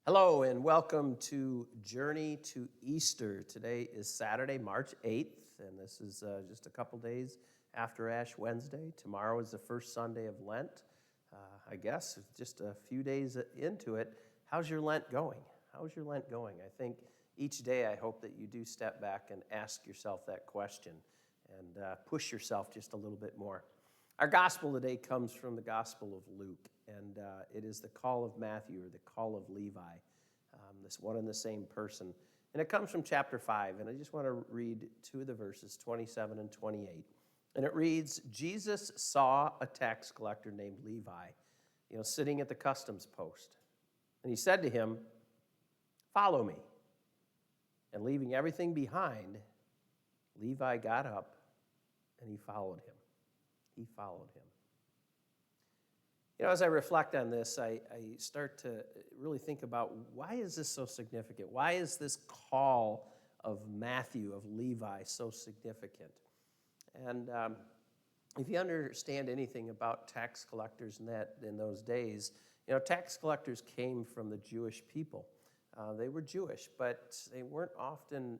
Hello and welcome to Journey to Easter. Today is Saturday, March 8th, and this is just a couple days after Ash Wednesday. Tomorrow is the first Sunday of Lent. I guess it's just a few days into it. How's your Lent going? How's your Lent going? I think each day I hope that you do step back and ask yourself that question and push yourself just a little bit more. Our gospel today comes from the Gospel of Luke, and it is the call of Matthew or the call of Levi, this one and the same person. And it comes from chapter 5, and I just want to read two of the verses, 27 and 28. And it reads, Jesus saw a tax collector named Levi, sitting at the customs post. And he said to him, "Follow me." And leaving everything behind, Levi got up and he followed him. He followed him. As I reflect on this, I start to really think about why is this so significant? Why is this call of Matthew, of Levi, so significant? And if you understand anything about tax collectors in those days, tax collectors came from the Jewish people. They were Jewish, but they weren't often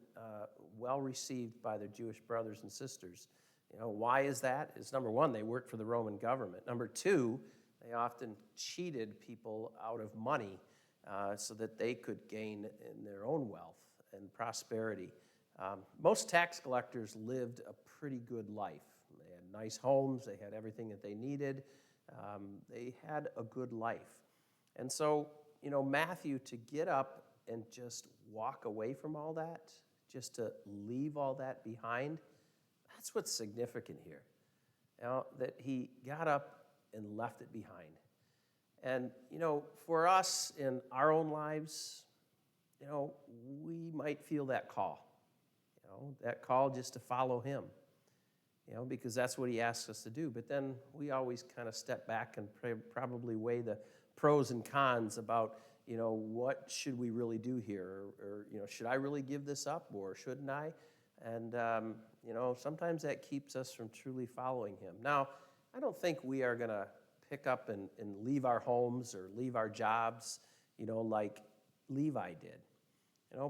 well received by their Jewish brothers and sisters. Why is that? It's number one, they worked for the Roman government. Number two, they often cheated people out of money so that they could gain in their own wealth and prosperity. Most tax collectors lived a pretty good life. They had nice homes. They had everything that they needed. They had a good life. And so, Matthew, to get up and just walk away from all that, just to leave all that behind, that's what's significant here. That he got up and left it behind. And, for us in our own lives, we might feel that call, just to follow him, because that's what he asks us to do. But then we always kind of step back and probably weigh the pros and cons about, what should we really do here? Or should I really give this up or shouldn't I? And, sometimes that keeps us from truly following him. Now, I don't think we are going to pick up and leave our homes or leave our jobs, like Levi did.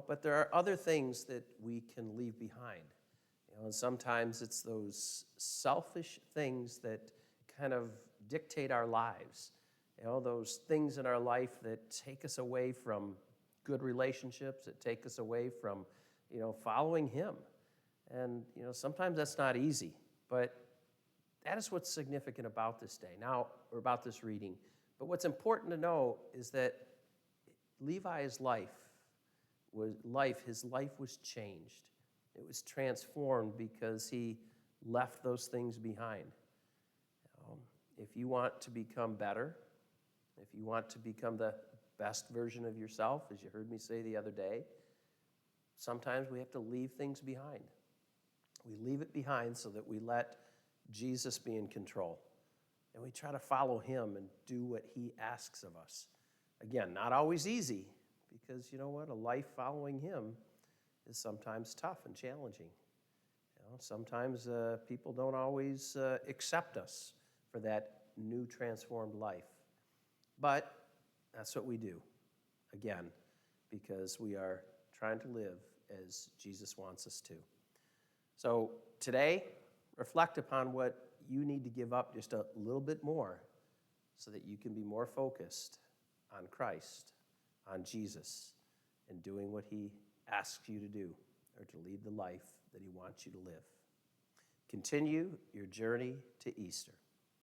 But there are other things that we can leave behind. And sometimes it's those selfish things that kind of dictate our lives. Those things in our life that take us away from good relationships, that take us away from, following him. And, sometimes that's not easy, but that is what's significant about this day now, or about this reading. But what's important to know is that Levi's his life was changed. It was transformed because he left those things behind. If you want to become better, if you want to become the best version of yourself, as you heard me say the other day, sometimes we have to leave things behind. We leave it behind so that we let Jesus be in control. And we try to follow him and do what he asks of us. Again, not always easy, because you know what? A life following him is sometimes tough and challenging. Sometimes people don't always accept us for that new transformed life. But that's what we do, again, because we are trying to live as Jesus wants us to. So today, reflect upon what you need to give up just a little bit more so that you can be more focused on Christ, on Jesus, and doing what he asks you to do, or to lead the life that he wants you to live. Continue your journey to Easter.